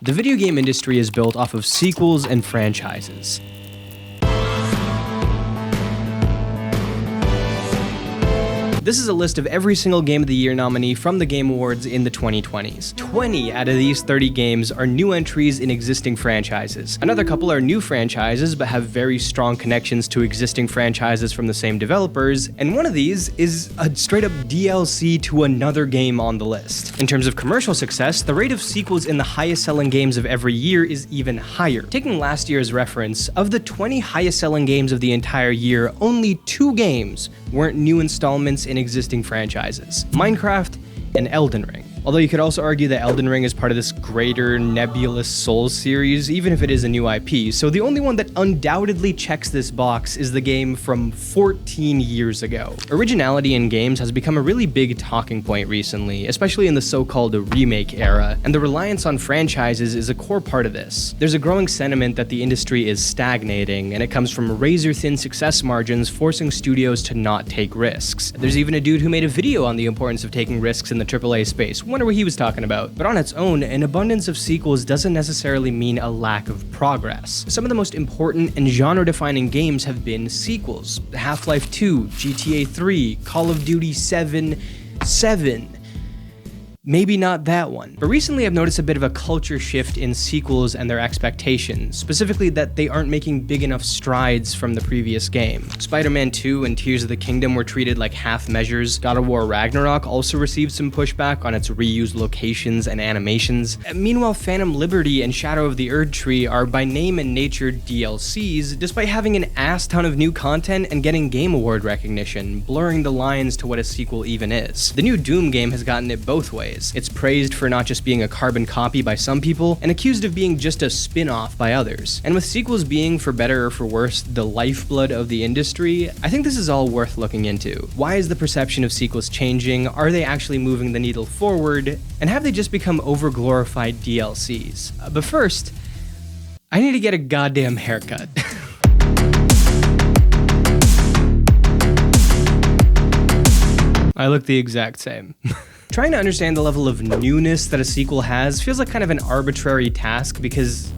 The video game industry is built off of sequels and franchises. This is a list of every single Game of the Year nominee from the Game Awards in the 2020s. 20 out of these 30 games are new entries in existing franchises. Another couple are new franchises but have very strong connections to existing franchises from the same developers, and one of these is a straight up DLC to another game on the list. In terms of commercial success, the rate of sequels in the highest selling games of every year is even higher. Taking last year's reference, of the 20 highest selling games of the entire year, only 2 games weren't new installments in existing franchises: Minecraft and Elden Ring. Although you could also argue that Elden Ring is part of this greater nebulous Souls series, even if it is a new IP, so the only one that undoubtedly checks this box is the game from 14 years ago. Originality in games has become a really big talking point recently, especially in the so-called remake era, and the reliance on franchises is a core part of this. There's a growing sentiment that the industry is stagnating, and it comes from razor-thin success margins forcing studios to not take risks. There's even a dude who made a video on the importance of taking risks in the AAA space. Wonder what he was talking about. But on its own, an abundance of sequels doesn't necessarily mean a lack of progress. Some of the most important and genre-defining games have been sequels: Half-Life 2, GTA 3, Call of Duty 7. Maybe not that one. But recently I've noticed a bit of a culture shift in sequels and their expectations, specifically that they aren't making big enough strides from the previous game. Spider-Man 2 and Tears of the Kingdom were treated like half measures. God of War Ragnarok also received some pushback on its reused locations and animations. Meanwhile, Phantom Liberty and Shadow of the Erdtree are by name and nature DLCs, despite having an ass ton of new content and getting Game Award recognition, blurring the lines to what a sequel even is. The new Doom game has gotten it both ways. It's praised for not just being a carbon copy by some people, and accused of being just a spin-off by others. And with sequels being, for better or for worse, the lifeblood of the industry, I think this is all worth looking into. Why is the perception of sequels changing? Are they actually moving the needle forward? And have they just become over-glorified DLCs? But first, I need to get a goddamn haircut. I look the exact same. Trying to understand the level of newness that a sequel has feels like kind of an arbitrary task because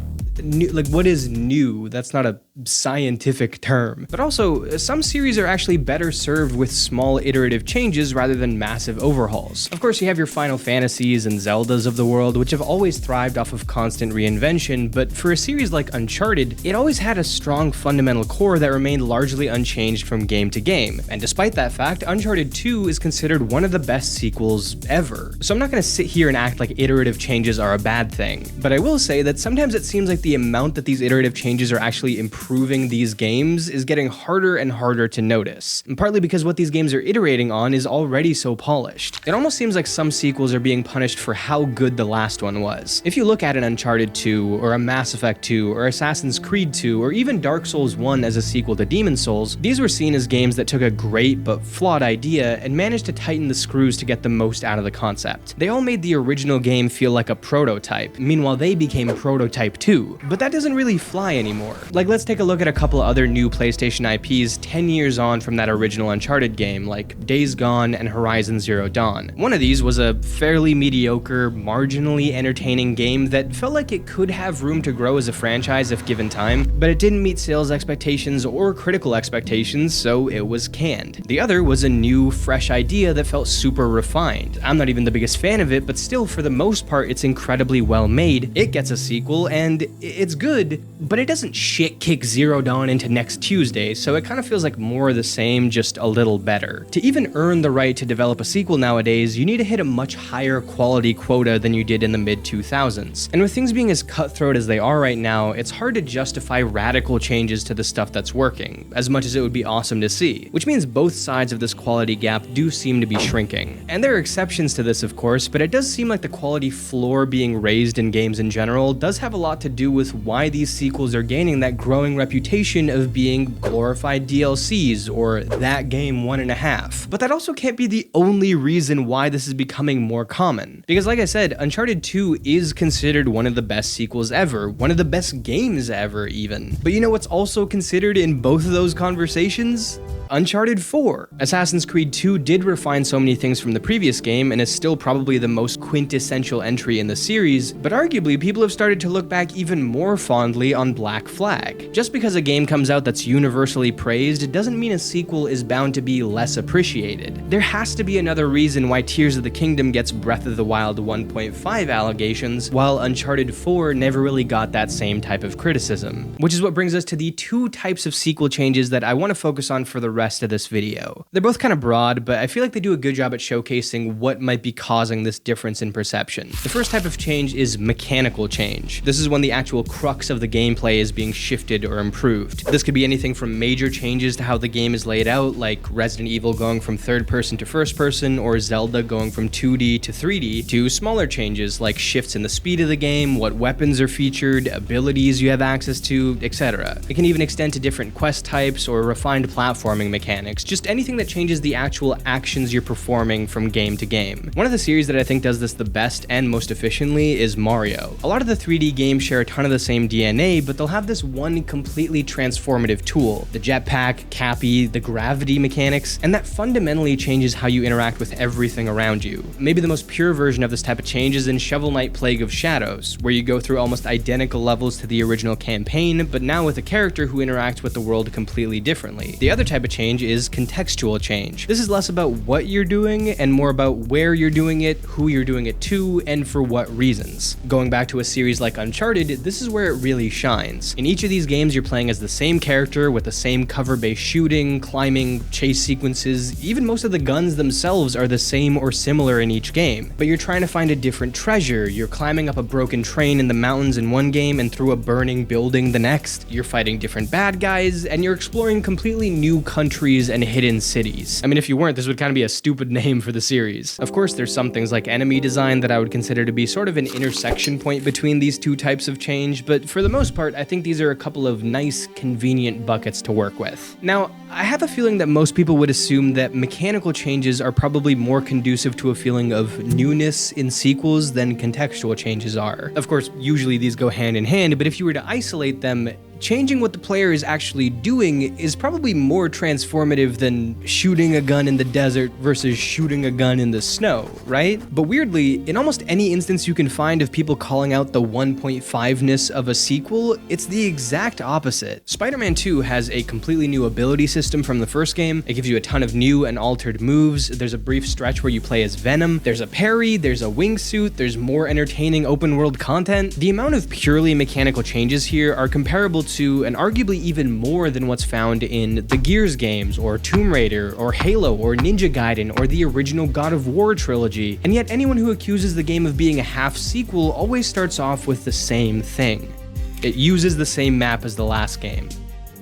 what is new? That's not a scientific term. But also, some series are actually better served with small iterative changes rather than massive overhauls. Of course, you have your Final Fantasies and Zeldas of the world, which have always thrived off of constant reinvention, but for a series like Uncharted, it always had a strong fundamental core that remained largely unchanged from game to game. And despite that fact, Uncharted 2 is considered one of the best sequels ever. So I'm not going to sit here and act like iterative changes are a bad thing, but I will say that sometimes it seems like the amount that these iterative changes are actually improving these games is getting harder and harder to notice, and partly because what these games are iterating on is already so polished. It almost seems like some sequels are being punished for how good the last one was. If you look at an Uncharted 2, or a Mass Effect 2, or Assassin's Creed 2, or even Dark Souls 1 as a sequel to Demon's Souls, these were seen as games that took a great but flawed idea and managed to tighten the screws to get the most out of the concept. They all made the original game feel like a prototype, meanwhile they became Prototype 2. But that doesn't really fly anymore. Like, let's take a look at a couple other new PlayStation IPs 10 years on from that original Uncharted game, like Days Gone and Horizon Zero Dawn. One of these was a fairly mediocre, marginally entertaining game that felt like it could have room to grow as a franchise if given time, but it didn't meet sales expectations or critical expectations, so it was canned. The other was a new, fresh idea that felt super refined. I'm not even the biggest fan of it, but still, for the most part, it's incredibly well made. It gets a sequel, and it's good, but it doesn't shit kick Zero Dawn into next Tuesday, so it kind of feels like more of the same, just a little better. To even earn the right to develop a sequel nowadays, you need to hit a much higher quality quota than you did in the mid-2000s. And with things being as cutthroat as they are right now, it's hard to justify radical changes to the stuff that's working, as much as it would be awesome to see. Which means both sides of this quality gap do seem to be shrinking. And there are exceptions to this, of course, but it does seem like the quality floor being raised in games in general does have a lot to do with why these sequels are gaining that growing reputation of being glorified DLCs, or that game 1.5. But that also can't be the only reason why this is becoming more common. Because like I said, Uncharted 2 is considered one of the best sequels ever, one of the best games ever even. But you know what's also considered in both of those conversations? Uncharted 4. Assassin's Creed 2 did refine so many things from the previous game and is still probably the most quintessential entry in the series, but arguably people have started to look back even more fondly on Black Flag. Just because a game comes out that's universally praised doesn't mean a sequel is bound to be less appreciated. There has to be another reason why Tears of the Kingdom gets Breath of the Wild 1.5 allegations, while Uncharted 4 never really got that same type of criticism. Which is what brings us to the two types of sequel changes that I want to focus on for the rest of this video. They're both kind of broad, but I feel like they do a good job at showcasing what might be causing this difference in perception. The first type of change is mechanical change. This is when the actual crux of the gameplay is being shifted or improved. This could be anything from major changes to how the game is laid out, like Resident Evil going from third person to first person, or Zelda going from 2D to 3D, to smaller changes like shifts in the speed of the game, what weapons are featured, abilities you have access to, etc. It can even extend to different quest types or refined platforming mechanics, just anything that changes the actual actions you're performing from game to game. One of the series that I think does this the best and most efficiently is Mario. A lot of the 3D games share a ton of the same DNA, but they'll have this one completely transformative tool, the jetpack, Cappy, the gravity mechanics, and that fundamentally changes how you interact with everything around you. Maybe the most pure version of this type of change is in Shovel Knight Plague of Shadows, where you go through almost identical levels to the original campaign, but now with a character who interacts with the world completely differently. The other type of change is contextual change. This is less about what you're doing and more about where you're doing it, who you're doing it to, and for what reasons. Going back to a series like Uncharted, this is where it really shines. In each of these games, you're playing as the same character with the same cover-based shooting, climbing, chase sequences. Even most of the guns themselves are the same or similar in each game, but you're trying to find a different treasure. You're climbing up a broken train in the mountains in one game and through a burning building the next. You're fighting different bad guys, and you're exploring completely new countries and hidden cities. I mean, if you weren't, this would kind of be a stupid name for the series. Of course, there's some things like enemy design that I would consider to be sort of an intersection point between these two types of change, but for the most part, I think these are a couple of nice, convenient buckets to work with. Now, I have a feeling that most people would assume that mechanical changes are probably more conducive to a feeling of newness in sequels than contextual changes are. Of course, usually these go hand in hand, but if you were to isolate them, changing what the player is actually doing is probably more transformative than shooting a gun in the desert versus shooting a gun in the snow, right? But weirdly, in almost any instance you can find of people calling out the 1.5-ness of a sequel, it's the exact opposite. Spider-Man 2 has a completely new ability system from the first game. It gives you a ton of new and altered moves. There's a brief stretch where you play as Venom. There's a parry, there's a wingsuit, there's more entertaining open world content. The amount of purely mechanical changes here are comparable to, and arguably even more than what's found in the Gears games, or Tomb Raider, or Halo, or Ninja Gaiden, or the original God of War trilogy. And yet anyone who accuses the game of being a half sequel always starts off with the same thing. It uses the same map as the last game.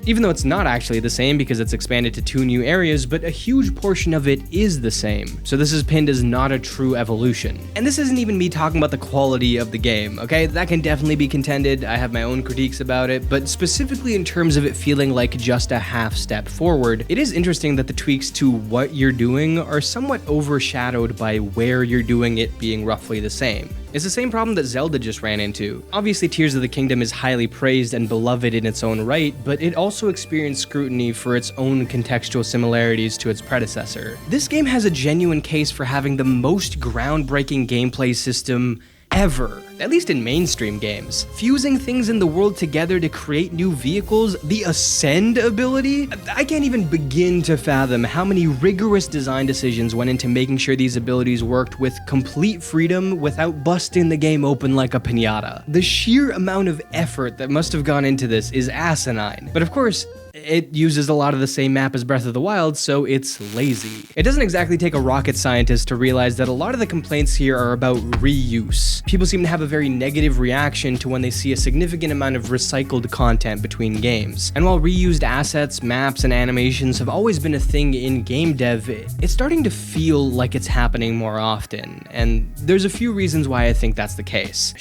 Even though it's not actually the same because it's expanded to 2 new areas, but a huge portion of it is the same. So this is pinned as not a true evolution. And this isn't even me talking about the quality of the game, okay? That can definitely be contended. I have my own critiques about it, but specifically in terms of it feeling like just a half step forward, it is interesting that the tweaks to what you're doing are somewhat overshadowed by where you're doing it being roughly the same. It's the same problem that Zelda just ran into. Obviously, Tears of the Kingdom is highly praised and beloved in its own right, but it also experienced scrutiny for its own contextual similarities to its predecessor. This game has a genuine case for having the most groundbreaking gameplay system ever, at least in mainstream games. Fusing things in the world together to create new vehicles, the Ascend ability? I can't even begin to fathom how many rigorous design decisions went into making sure these abilities worked with complete freedom without busting the game open like a piñata. The sheer amount of effort that must have gone into this is asinine. But of course, it uses a lot of the same map as Breath of the Wild, so it's lazy. It doesn't exactly take a rocket scientist to realize that a lot of the complaints here are about reuse. People seem to have a very negative reaction to when they see a significant amount of recycled content between games. And while reused assets, maps, and animations have always been a thing in game dev, it's starting to feel like it's happening more often. And there's a few reasons why I think that's the case.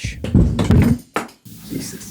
Jesus.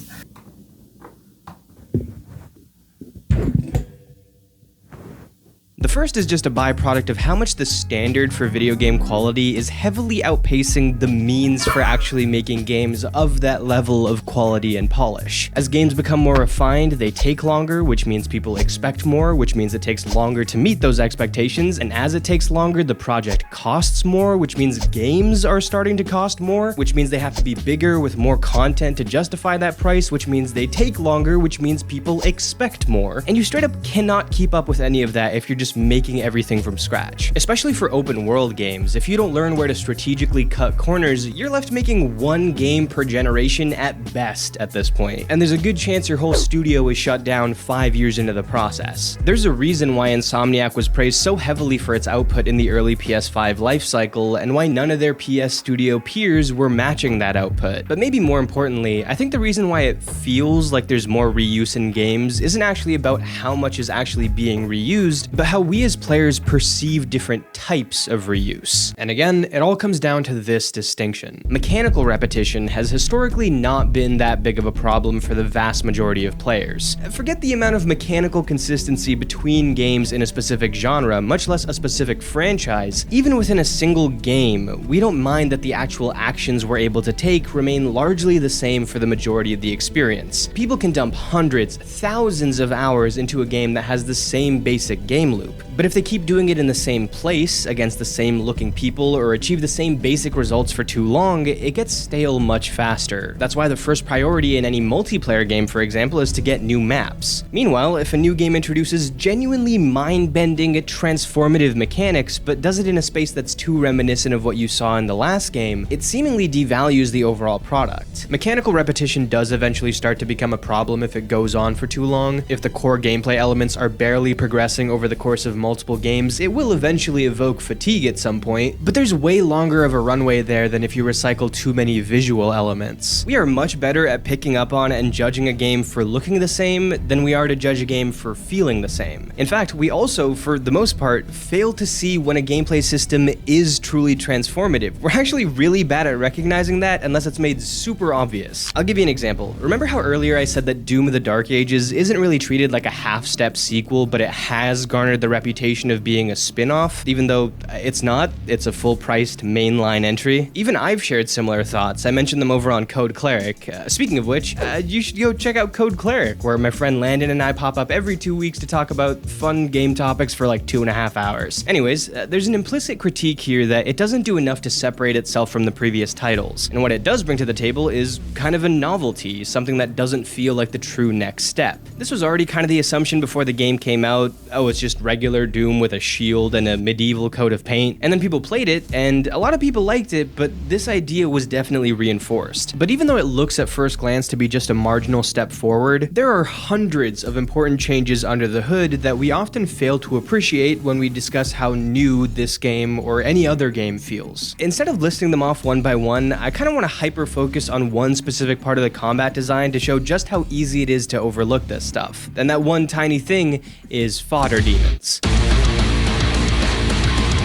The first is just a byproduct of how much the standard for video game quality is heavily outpacing the means for actually making games of that level of quality and polish. As games become more refined, they take longer, which means people expect more, which means it takes longer to meet those expectations, and as it takes longer, the project costs more, which means games are starting to cost more, which means they have to be bigger with more content to justify that price, which means they take longer, which means people expect more. And you straight up cannot keep up with any of that if you're just making everything from scratch. Especially for open world games, if you don't learn where to strategically cut corners, you're left making one game per generation at best at this point. And there's a good chance your whole studio is shut down 5 years into the process. There's a reason why Insomniac was praised so heavily for its output in the early PS5 lifecycle, and why none of their PS Studio peers were matching that output. But maybe more importantly, I think the reason why it feels like there's more reuse in games isn't actually about how much is actually being reused, but how we as players perceive different types of reuse. And again, it all comes down to this distinction. Mechanical repetition has historically not been that big of a problem for the vast majority of players. Forget the amount of mechanical consistency between games in a specific genre, much less a specific franchise. Even within a single game, we don't mind that the actual actions we're able to take remain largely the same for the majority of the experience. People can dump hundreds, thousands of hours into a game that has the same basic game loop. But if they keep doing it in the same place, against the same looking people, or achieve the same basic results for too long, it gets stale much faster. That's why the first priority in any multiplayer game, for example, is to get new maps. Meanwhile, if a new game introduces genuinely mind-bending, transformative mechanics, but does it in a space that's too reminiscent of what you saw in the last game, it seemingly devalues the overall product. Mechanical repetition does eventually start to become a problem if it goes on for too long. If the core gameplay elements are barely progressing over the course of multiple games, it will eventually evoke fatigue at some point, but there's way longer of a runway there than if you recycle too many visual elements. We are much better at picking up on and judging a game for looking the same than we are to judge a game for feeling the same. In fact, we also, for the most part, fail to see when a gameplay system is truly transformative. We're actually really bad at recognizing that unless it's made super obvious. I'll give you an example. Remember how earlier I said that Doom of the Dark Ages isn't really treated like a half-step sequel, but it has garnered the reputation of being a spin-off, even though it's not. It's a full-priced mainline entry. Even I've shared similar thoughts. I mentioned them over on Code Cleric. Speaking of which, you should go check out Code Cleric, where my friend Landon and I pop up every 2 weeks to talk about fun game topics for like 2.5 hours. Anyways, there's an implicit critique here that it doesn't do enough to separate itself from the previous titles, and what it does bring to the table is kind of a novelty, something that doesn't feel like the true next step. This was already kind of the assumption before the game came out. Oh, it's just regular Doom with a shield and a medieval coat of paint, and then people played it, and a lot of people liked it, but this idea was definitely reinforced. But even though it looks at first glance to be just a marginal step forward, there are hundreds of important changes under the hood that we often fail to appreciate when we discuss how new this game or any other game feels. Instead of listing them off one by one, I kind of want to hyper-focus on one specific part of the combat design to show just how easy it is to overlook this stuff. And that one tiny thing is fodder demons.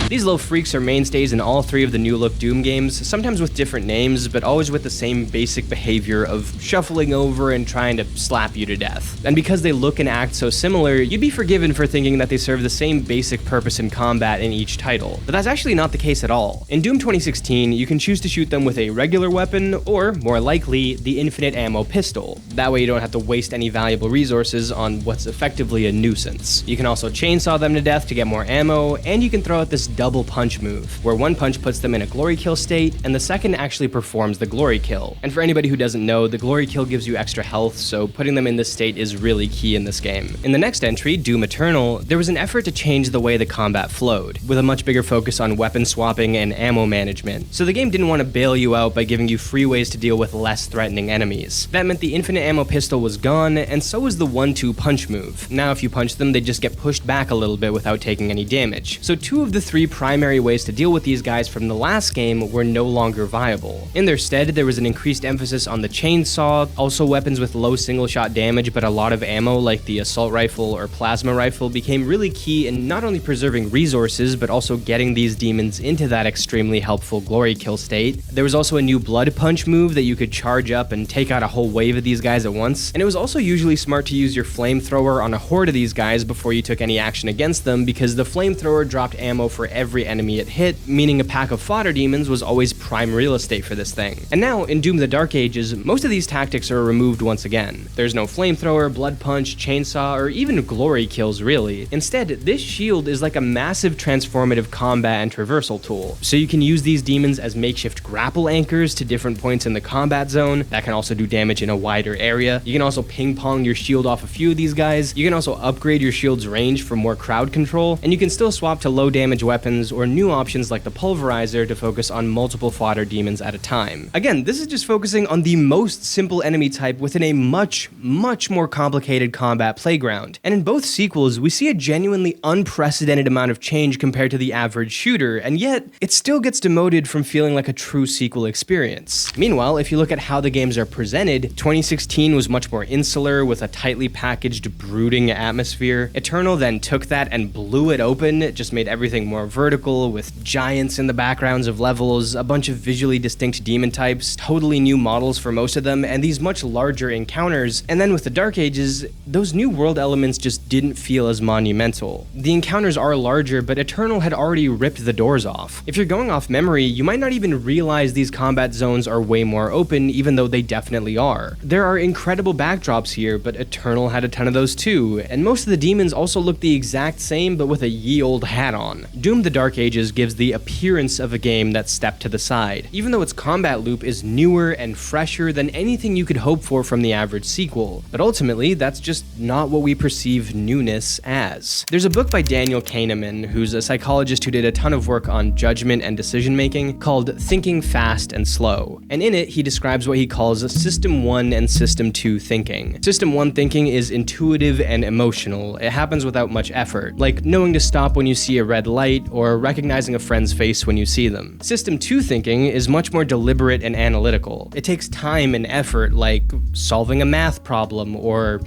These little freaks are mainstays in all three of the new-look Doom games, sometimes with different names, but always with the same basic behavior of shuffling over and trying to slap you to death. And because they look and act so similar, you'd be forgiven for thinking that they serve the same basic purpose in combat in each title. But that's actually not the case at all. In Doom 2016, you can choose to shoot them with a regular weapon, or, more likely, the infinite ammo pistol. That way you don't have to waste any valuable resources on what's effectively a nuisance. You can also chainsaw them to death to get more ammo, and you can throw out this double punch move, where one punch puts them in a glory kill state, and the second actually performs the glory kill. And for anybody who doesn't know, the glory kill gives you extra health, so putting them in this state is really key in this game. In the next entry, Doom Eternal, there was an effort to change the way the combat flowed, with a much bigger focus on weapon swapping and ammo management. So the game didn't want to bail you out by giving you free ways to deal with less threatening enemies. That meant the infinite ammo pistol was gone, and so was the 1-2 punch move. Now if you punch them, they just get pushed back a little bit without taking any damage. So 2 of the 3 primary ways to deal with these guys from the last game were no longer viable. In their stead, there was an increased emphasis on the chainsaw, also weapons with low single-shot damage but a lot of ammo like the assault rifle or plasma rifle became really key in not only preserving resources but also getting these demons into that extremely helpful glory kill state. There was also a new blood punch move that you could charge up and take out a whole wave of these guys at once, and it was also usually smart to use your flamethrower on a horde of these guys before you took any action against them, because the flamethrower dropped ammo for every enemy it hit, meaning a pack of fodder demons was always prime real estate for this thing. And now, in Doom the Dark Ages, most of these tactics are removed once again. There's no flamethrower, blood punch, chainsaw, or even glory kills really. Instead, this shield is like a massive transformative combat and traversal tool. So you can use these demons as makeshift grapple anchors to different points in the combat zone that can also do damage in a wider area. You can also ping pong your shield off a few of these guys. You can also upgrade your shield's range for more crowd control, and you can still swap to low damage weapons or new options like the pulverizer to focus on multiple fodder demons at a time. Again, this is just focusing on the most simple enemy type within a much more complicated combat playground. And in both sequels, we see a genuinely unprecedented amount of change compared to the average shooter, and yet it still gets demoted from feeling like a true sequel experience. Meanwhile, if you look at how the games are presented, 2016 was much more insular with a tightly packaged, brooding atmosphere. Eternal then took that and blew it open. It just made everything more vertical, with giants in the backgrounds of levels, a bunch of visually distinct demon types, totally new models for most of them, and these much larger encounters. And then with the Dark Ages, those new world elements just didn't feel as monumental. The encounters are larger, but Eternal had already ripped the doors off. If you're going off memory, you might not even realize these combat zones are way more open, even though they definitely are. There are incredible backdrops here, but Eternal had a ton of those too, and most of the demons also look the exact same but with a ye old hat on. Doom the Dark Ages gives the appearance of a game that stepped to the side, even though its combat loop is newer and fresher than anything you could hope for from the average sequel. But ultimately, that's just not what we perceive newness as. There's a book by Daniel Kahneman, who's a psychologist who did a ton of work on judgment and decision making, called Thinking Fast and Slow, and in it he describes what he calls System 1 and System 2 thinking. System 1 thinking is intuitive and emotional. It happens without much effort, like knowing to stop when you see a red light or recognizing a friend's face when you see them. System 2 thinking is much more deliberate and analytical. It takes time and effort, like solving a math problem or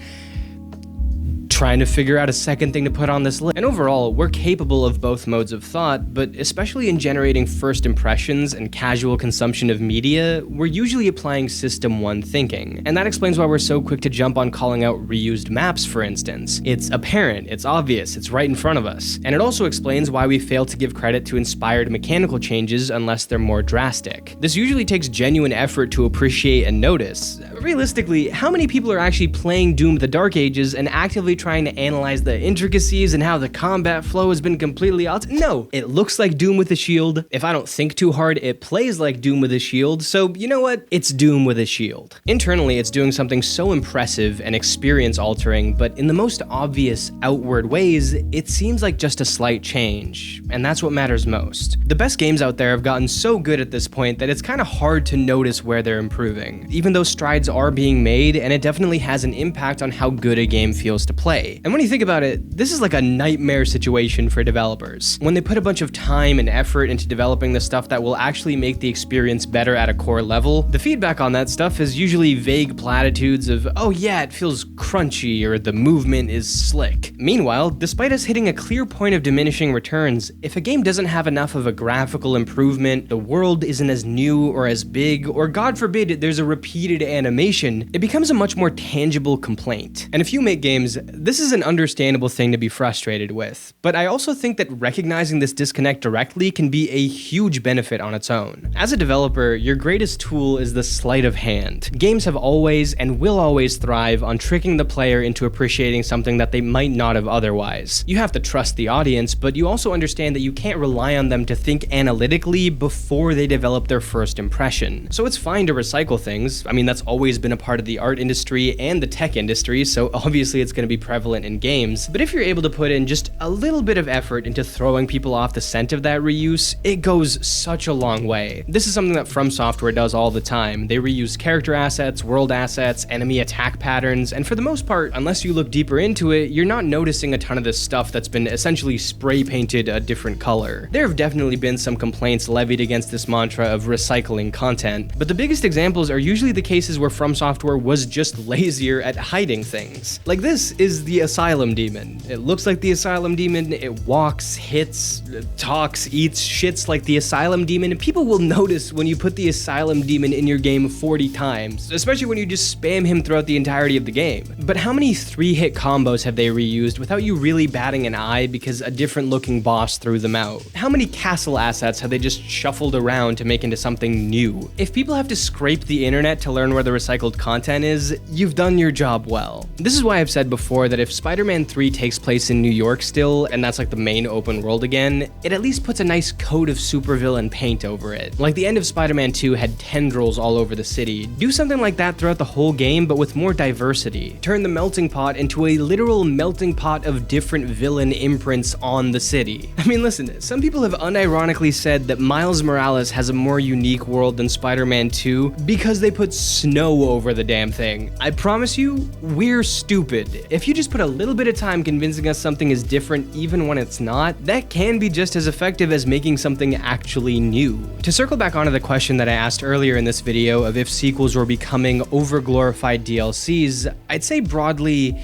trying to figure out a second thing to put on this list. And overall, we're capable of both modes of thought, but especially in generating first impressions and casual consumption of media, we're usually applying System 1 thinking. And that explains why we're so quick to jump on calling out reused maps, for instance. It's apparent, it's obvious, it's right in front of us. And it also explains why we fail to give credit to inspired mechanical changes unless they're more drastic. This usually takes genuine effort to appreciate and notice. Realistically, how many people are actually playing Doom the Dark Ages and actively trying to analyze the intricacies and how the combat flow has been completely altered? No, it looks like Doom with a shield. If I don't think too hard, it plays like Doom with a shield, so you know what? It's Doom with a shield. Internally, it's doing something so impressive and experience altering, but in the most obvious outward ways, it seems like just a slight change, and that's what matters most. The best games out there have gotten so good at this point that it's kind of hard to notice where they're improving, even though strides are being made, and it definitely has an impact on how good a game feels to play. And when you think about it, this is like a nightmare situation for developers. When they put a bunch of time and effort into developing the stuff that will actually make the experience better at a core level, the feedback on that stuff is usually vague platitudes of, oh yeah, it feels crunchy, or the movement is slick. Meanwhile, despite us hitting a clear point of diminishing returns, if a game doesn't have enough of a graphical improvement, the world isn't as new or as big, or God forbid there's a repeated animation, it becomes a much more tangible complaint. And if you make games, this is an understandable thing to be frustrated with, but I also think that recognizing this disconnect directly can be a huge benefit on its own. As a developer, your greatest tool is the sleight of hand. Games have always and will always thrive on tricking the player into appreciating something that they might not have otherwise. You have to trust the audience, but you also understand that you can't rely on them to think analytically before they develop their first impression. So it's fine to recycle things. I mean, that's always been a part of the art industry and the tech industry, so obviously it's going to be prevalent in games, but if you're able to put in just a little bit of effort into throwing people off the scent of that reuse, it goes such a long way. This is something that From Software does all the time. They reuse character assets, world assets, enemy attack patterns, and for the most part, unless you look deeper into it, you're not noticing a ton of this stuff that's been essentially spray painted a different color. There have definitely been some complaints levied against this mantra of recycling content, but the biggest examples are usually the cases where From Software was just lazier at hiding things. Like this is the Asylum Demon. It looks like the Asylum Demon, it walks, hits, talks, eats, shits like the Asylum Demon, and people will notice when you put the Asylum Demon in your game 40 times, especially when you just spam him throughout the entirety of the game. But how many 3-hit combos have they reused without you really batting an eye because a different looking boss threw them out? How many castle assets have they just shuffled around to make into something new? If people have to scrape the internet to learn where the recycled content is, you've done your job well. This is why I've said before that if Spider-Man 3 takes place in New York still, and that's like the main open world again, it at least puts a nice coat of supervillain paint over it. Like the end of Spider-Man 2 had tendrils all over the city. Do something like that throughout the whole game, but with more diversity. Turn the melting pot into a literal melting pot of different villain imprints on the city. I mean, listen, some people have unironically said that Miles Morales has a more unique world than Spider-Man 2 because they put snow over the damn thing. I promise you, we're stupid. If you just put a little bit of time convincing us something is different even when it's not, that can be just as effective as making something actually new. To circle back onto the question that I asked earlier in this video of if sequels were becoming over-glorified DLCs, I'd say broadly,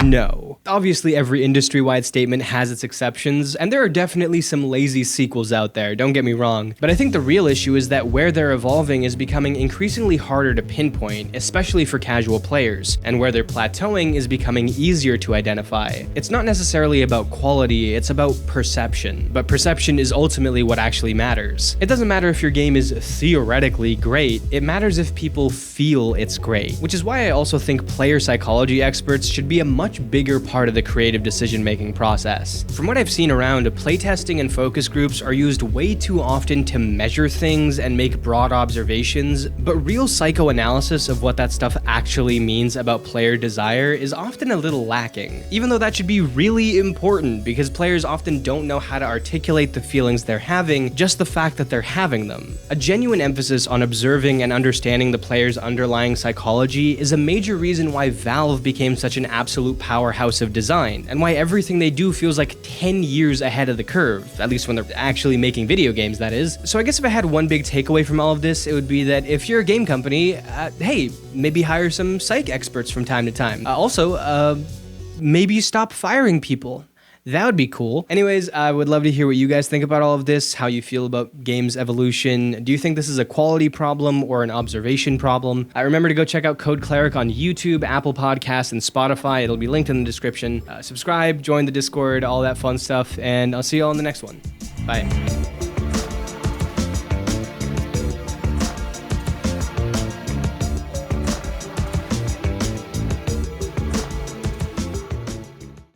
no. Obviously, every industry-wide statement has its exceptions, and there are definitely some lazy sequels out there, don't get me wrong. But I think the real issue is that where they're evolving is becoming increasingly harder to pinpoint, especially for casual players, and where they're plateauing is becoming easier to identify. It's not necessarily about quality, it's about perception. But perception is ultimately what actually matters. It doesn't matter if your game is theoretically great, it matters if people feel it's great. Which is why I also think player psychology experts should be a much bigger part of the creative decision-making process. From what I've seen around, playtesting and focus groups are used way too often to measure things and make broad observations, but real psychoanalysis of what that stuff actually means about player desire is often a little lacking, even though that should be really important because players often don't know how to articulate the feelings they're having, just the fact that they're having them. A genuine emphasis on observing and understanding the player's underlying psychology is a major reason why Valve became such an absolute powerhouse of design, and why everything they do feels like 10 years ahead of the curve, at least when they're actually making video games, that is. So I guess if I had one big takeaway from all of this, it would be that if you're a game company, hey, maybe hire some psych experts from time to time. Maybe stop firing people. That would be cool. Anyways, I would love to hear what you guys think about all of this, how you feel about games evolution. Do you think this is a quality problem or an observation problem? Remember to go check out Code Cleric on YouTube, Apple Podcasts, and Spotify. It'll be linked in the description. Subscribe, join the Discord, all that fun stuff, and I'll see you all in the next one. Bye.